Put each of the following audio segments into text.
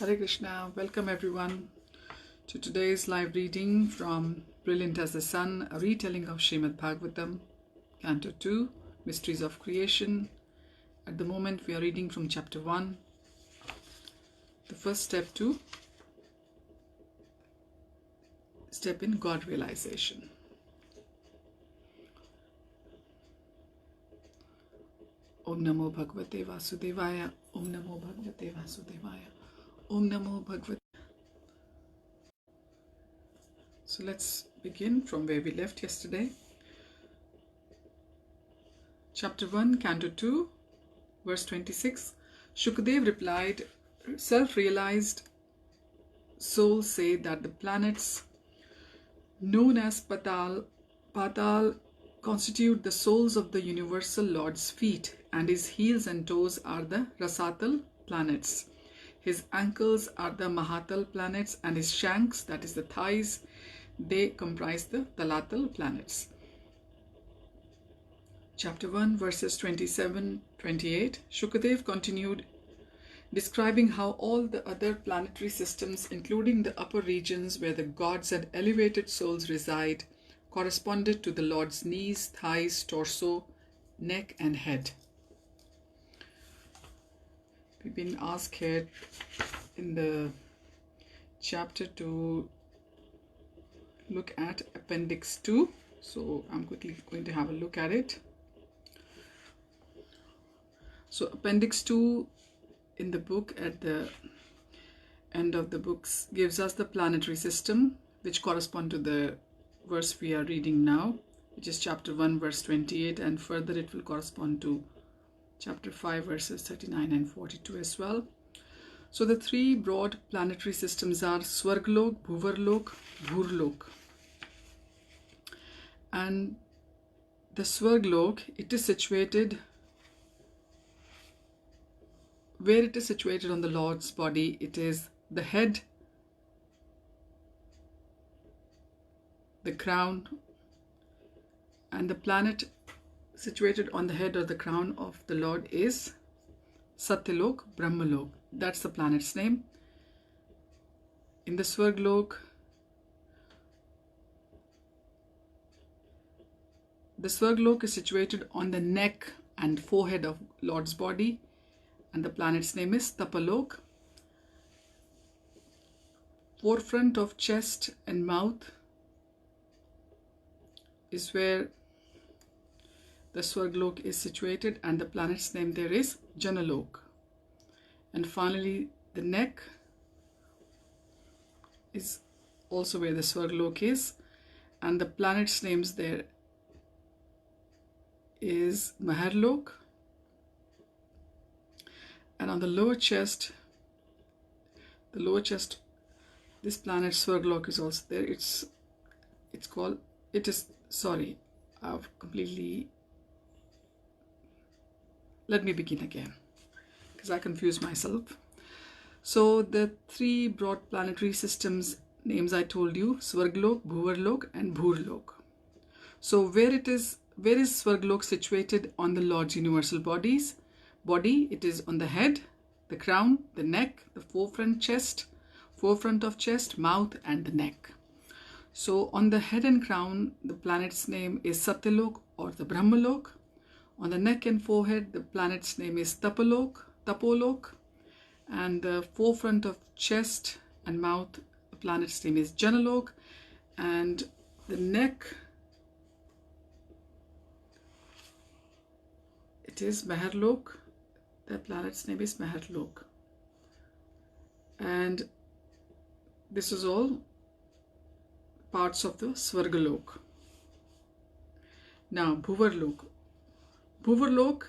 Hare Krishna, welcome everyone to today's live reading from Brilliant as the Sun, a retelling of Srimad Bhagavatam, Canto 2, Mysteries of Creation. At the moment we are reading from chapter 1, the first step to step in God realization. Om Namo Bhagavate Vasudevaya, Om Namo Bhagavate Vasudevaya, Om Namo Bhagavate. So let's begin from where we left yesterday. Chapter 1, Canto 2, verse 26. Shukadev replied, self-realized souls say that the planets known as Patal constitute the soles of the universal Lord's feet, and his heels and toes are the Rasatal planets. His ankles are the Mahatal planets, and his shanks, that is the thighs, they comprise the Talatal planets. Chapter 1, verses 27-28. Shukadev continued, describing how all the other planetary systems, including the upper regions where the gods and elevated souls reside, corresponded to the Lord's knees, thighs, torso, neck and head. We've been asked here in the chapter to look at Appendix 2. So I'm quickly going to have a look at it. So Appendix 2 in the book, at the end of the books, gives us the planetary system, which correspond to the verse we are reading now, which is chapter 1, verse 28, and further it will correspond to chapter 5, verses 39 and 42 as well. So the three broad planetary systems are Swarglok, Bhuvarlok, Bhurlok. And the Swarglok, it is situated, where it is situated on the Lord's body, it is the head, the crown, and the planet situated on the head or the crown of the Lord is Satyalok, Brahmalok. That's the planet's name. In the Swarglok, the Swarglok is situated on the neck and forehead of Lord's body, and the planet's name is Tapalok. Forefront of chest and mouth is where the Swarglok is situated, and the planet's name there is Janalok. And finally, the neck is also where the Swarglok is, and the planet's names there is Maharlok. And on the lower chest, this planet Swarglok is also there. Let me begin again, because I confuse myself. So the three broad planetary systems names I told you, Swarglok, Bhuvarlok and Bhurlok. So where is Swarglok situated on the Lord's universal body? It is on the head, the crown, the neck, the forefront of chest, mouth and the neck. So on the head and crown, the planet's name is Satyalok or the Brahmalok. On the neck and forehead, the planet's name is Tapolok. And the forefront of chest and mouth, the planet's name is Janalok. And the neck, it is Maharlok. The planet's name is Maharlok. And this is all parts of the Swargalok. Now Bhuvarlok. Bhuvarlok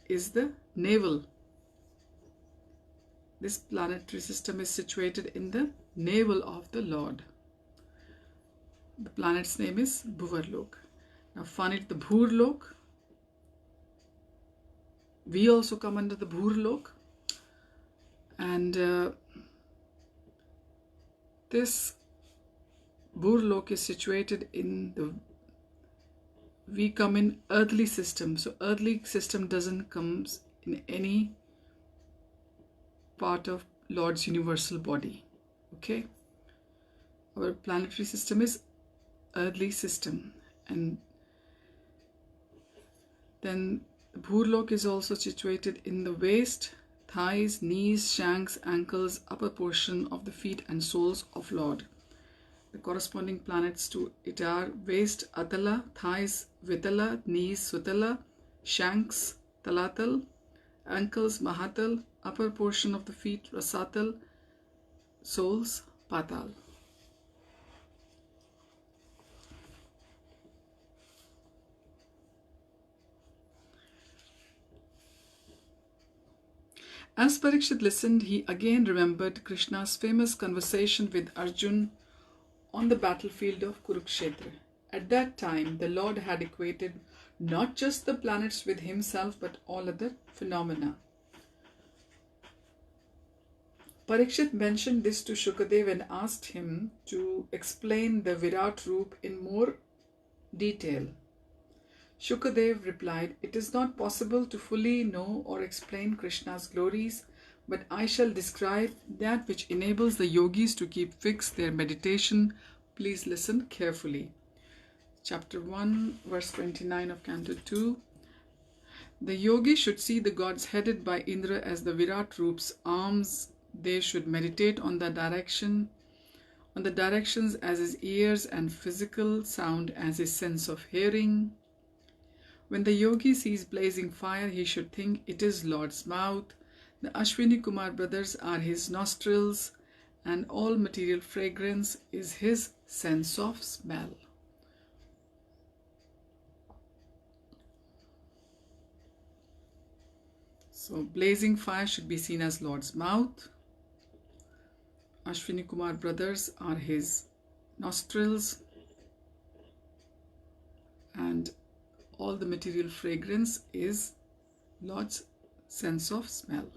is the navel. This planetary system is situated in the navel of the Lord. The planet's name is Bhuvarlok. Now finally, the Bhurlok. We also come under the Bhurlok. And this Bhurlok is situated in the, we come in earthly system. So earthly system doesn't come in any part of Lord's universal body. Okay, our planetary system is earthly system, and then Bhurlok is also situated in the waist, thighs, knees, shanks, ankles, upper portion of the feet and soles of Lord. The corresponding planets to it are waist Atala, thighs Vitala, knees Sutala, shanks Talatal, ankles Mahatal, upper portion of the feet Rasatal, soles Patal. As Parikshit listened, he again remembered Krishna's famous conversation with Arjun on the battlefield of Kurukshetra. At that time, the Lord had equated not just the planets with himself, but all other phenomena. Parikshit mentioned this to Shukadev and asked him to explain the Virat Roop in more detail. Shukadev replied, "It is not possible to fully know or explain Krishna's glories, but I shall describe that which enables the yogis to keep fixed their meditation. Please listen carefully." Chapter 1, verse 29 of Canto 2. The yogi should see the gods headed by Indra as the Virat Roop's arms. They should meditate on the directions as his ears and physical sound as his sense of hearing. When the yogi sees blazing fire, he should think it is Lord's mouth. The Ashwini Kumar brothers are his nostrils, and all material fragrance is his sense of smell. So blazing fire should be seen as Lord's mouth. Ashwini Kumar brothers are his nostrils, and all the material fragrance is Lord's sense of smell.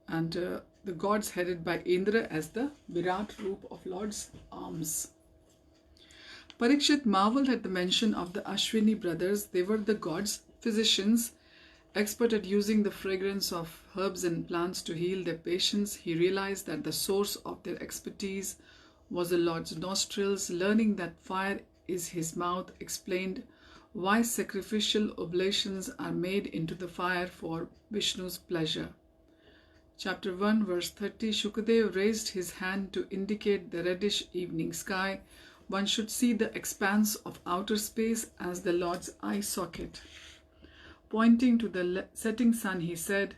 And the gods headed by Indra as the Virat Roop of Lord's arms. Parikshit marveled at the mention of the Ashwini brothers. They were the gods' physicians, expert at using the fragrance of herbs and plants to heal their patients. He realized that the source of their expertise was the Lord's nostrils. Learning that fire is his mouth explained why sacrificial oblations are made into the fire for Vishnu's pleasure. Chapter 1, verse 30. Shukadev raised his hand to indicate the reddish evening sky. One should see the expanse of outer space as the Lord's eye socket. Pointing to the setting sun, he said,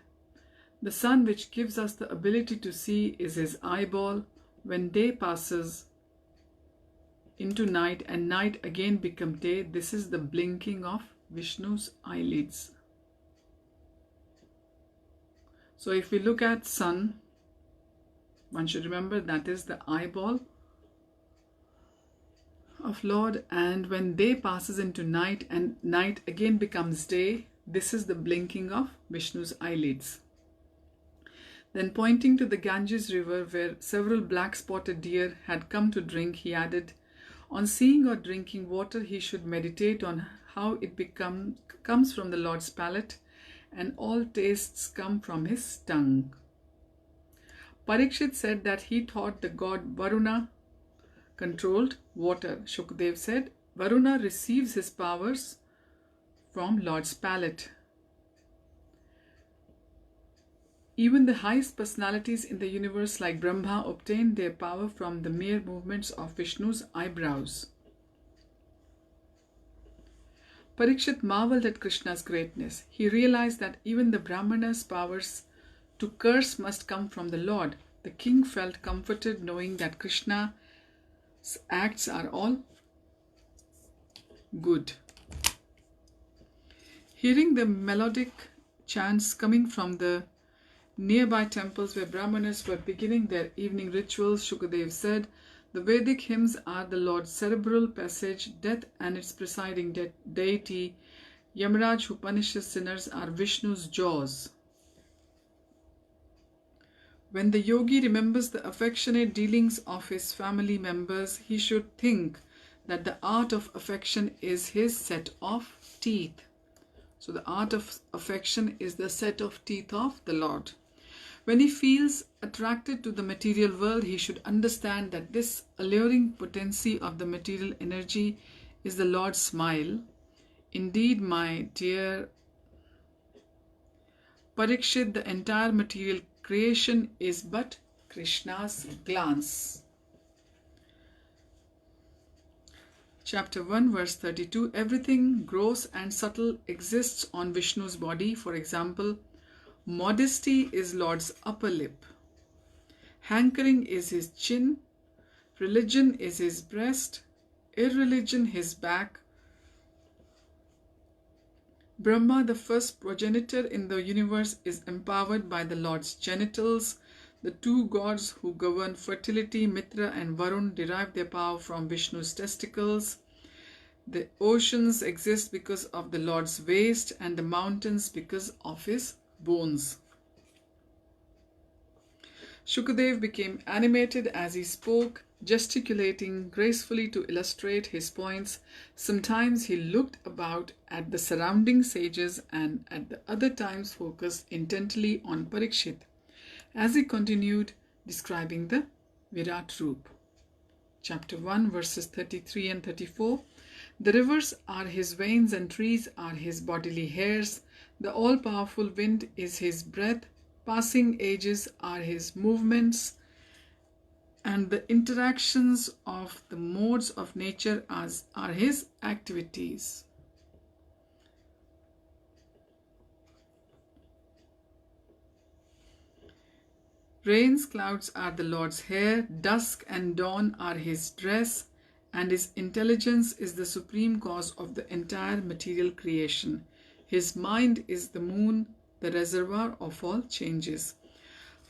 "The sun which gives us the ability to see is his eyeball. When day passes into night and night again becomes day, this is the blinking of Vishnu's eyelids." So if we look at sun, one should remember that is the eyeball of Lord, and when day passes into night and night again becomes day, this is the blinking of Vishnu's eyelids. Then pointing to the Ganges river where several black-spotted deer had come to drink, he added, "On seeing or drinking water, he should meditate on how it comes from the Lord's palate, and all tastes come from his tongue." Parikshit said that he thought the god Varuna controlled water. Shukadev said, "Varuna receives his powers from Lord's palate. Even the highest personalities in the universe like Brahma obtained their power from the mere movements of Vishnu's eyebrows." Parikshit marveled at Krishna's greatness. He realized that even the Brahmana's powers to curse must come from the Lord. The king felt comforted knowing that Krishna's acts are all good. Hearing the melodic chants coming from the nearby temples where Brahmanas were beginning their evening rituals, Shukadev said, "The Vedic hymns are the Lord's cerebral passage. Death and its presiding deity, Yamaraj, who punishes sinners, are Vishnu's jaws. When the yogi remembers the affectionate dealings of his family members, he should think that the art of affection is his set of teeth. So the art of affection is the set of teeth of the Lord. When he feels attracted to the material world, he should understand that this alluring potency of the material energy is the Lord's smile. Indeed, my dear Parikshit, the entire material creation is but Krishna's glance. Chapter 1, verse 32. Everything gross and subtle exists on Vishnu's body. For example, modesty is Lord's upper lip. Hankering is his chin. Religion is his breast. Irreligion his back. Brahma, the first progenitor in the universe, is empowered by the Lord's genitals. The two gods who govern fertility, Mitra and Varun, derive their power from Vishnu's testicles. The oceans exist because of the Lord's waist, and the mountains because of his bones. Shukadev became animated as he spoke, gesticulating gracefully to illustrate his points. Sometimes he looked about at the surrounding sages and at the other times focused intently on Parikshit as he continued describing the Virat Roop. Chapter 1, verses 33 and 34. The rivers are his veins and trees are his bodily hairs. The all-powerful wind is his breath. Passing ages are his movements, and the interactions of the modes of nature are his activities. Rains, clouds are the Lord's hair, dusk and dawn are his dress, and his intelligence is the supreme cause of the entire material creation. His mind is the moon, the reservoir of all changes.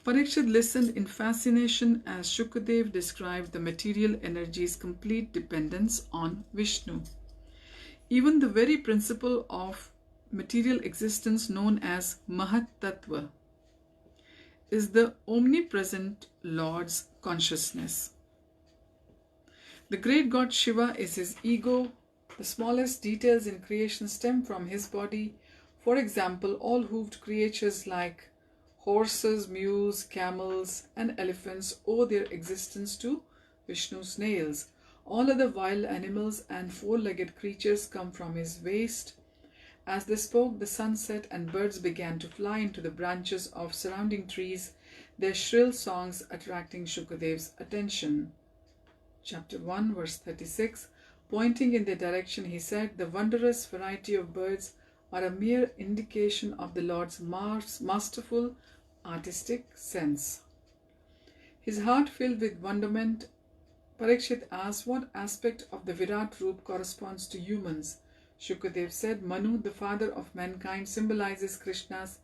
Parikshit listened in fascination as Shukadev described the material energy's complete dependence on Vishnu. Even the very principle of material existence, known as Mahat Tattva, is the omnipresent Lord's consciousness. The great god Shiva is his ego. The smallest details in creation stem from his body. For example, all hoofed creatures like horses, mules, camels, and elephants owe their existence to Vishnu's nails. All other wild animals and four-legged creatures come from his waist. As they spoke, the sun set and birds began to fly into the branches of surrounding trees, their shrill songs attracting Shukadev's attention. Chapter 1, verse 36. Pointing in their direction, he said, "The wondrous variety of birds are a mere indication of the Lord's masterful artistic sense." His heart filled with wonderment, Parikshit asked what aspect of the Virat Roop corresponds to humans. Shukadev said, "Manu, the father of mankind, symbolizes Krishna's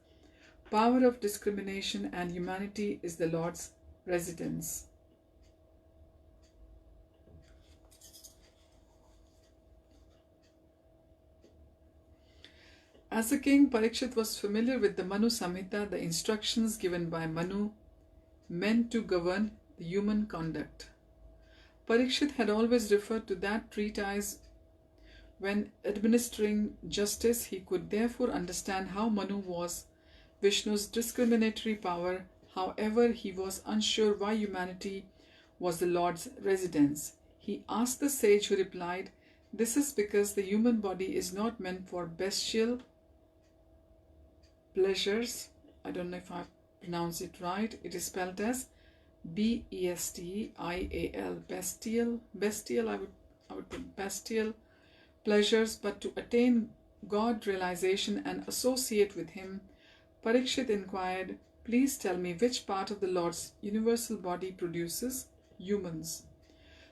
power of discrimination, and humanity is the Lord's residence." As a king, Parikshit was familiar with the Manu Samhita, the instructions given by Manu meant to govern the human conduct. Parikshit had always referred to that treatise when administering justice. He could therefore understand how Manu was Vishnu's discriminatory power. However, he was unsure why humanity was the Lord's residence. He asked the sage, who replied, "This is because the human body is not meant for bestial pleasures." I don't know if I pronounce it right. It is spelled as B-E-S-T-I-A-L, bestial. I would put bestial pleasures, but to attain God realization and associate with him. Parikshit inquired, "Please tell me which part of the Lord's universal body produces humans?"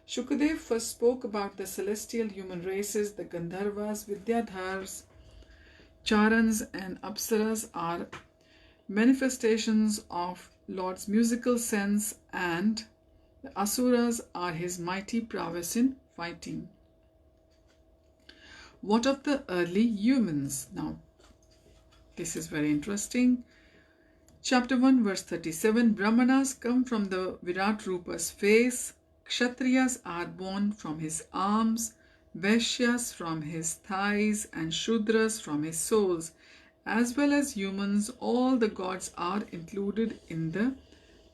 Shukadev first spoke about the celestial human races. The Gandharvas, Vidyadhars, Charans and Apsaras are manifestations of Lord's musical sense, and the Asuras are his mighty prowess in fighting. What of the early humans? Now, this is very interesting. Chapter 1, verse 37. Brahmanas come from the Virat Rupa's face, Kshatriyas are born from his arms, Vaishyas from his thighs, and Shudras from his soles. As well as humans, all the gods are included in the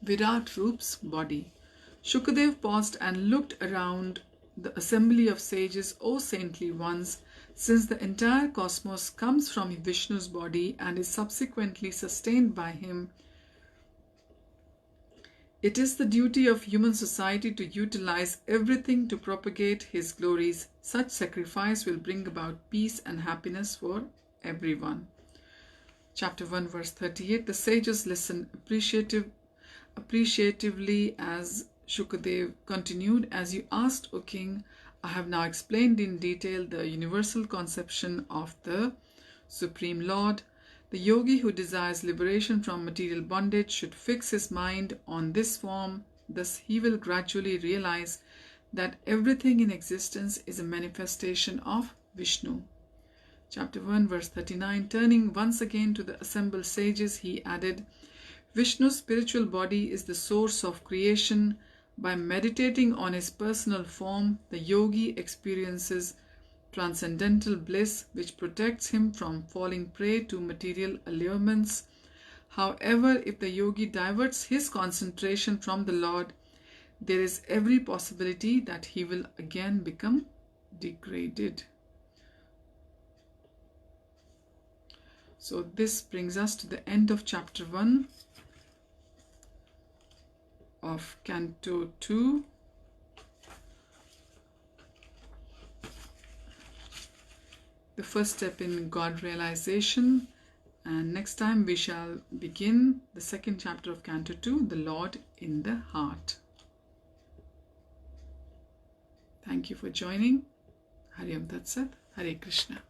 Virat Rupa's body. Shukadev paused and looked around the assembly of sages. O saintly ones, since the entire cosmos comes from Vishnu's body and is subsequently sustained by him, it is the duty of human society to utilize everything to propagate his glories. Such sacrifice will bring about peace and happiness for everyone. Chapter 1, verse 38. The sages listened appreciatively as Shukadev continued, as you asked, O king, I have now explained in detail the universal conception of the Supreme Lord. The yogi who desires liberation from material bondage should fix his mind on this form. Thus he will gradually realize that everything in existence is a manifestation of Vishnu. Chapter 1, verse 39. Turning once again to the assembled sages, he added, Vishnu's spiritual body is the source of creation. By meditating on his personal form, the yogi experiences transcendental bliss which protects him from falling prey to material allurements. However, if the yogi diverts his concentration from the Lord, there is every possibility that he will again become degraded. So this brings us to the end of chapter 1 of Canto 2. The first step in God realization. And next time we shall begin the second chapter of Canto 2, the Lord in the Heart. Thank you for joining. Hari Om Tat Sat. Hare Krishna.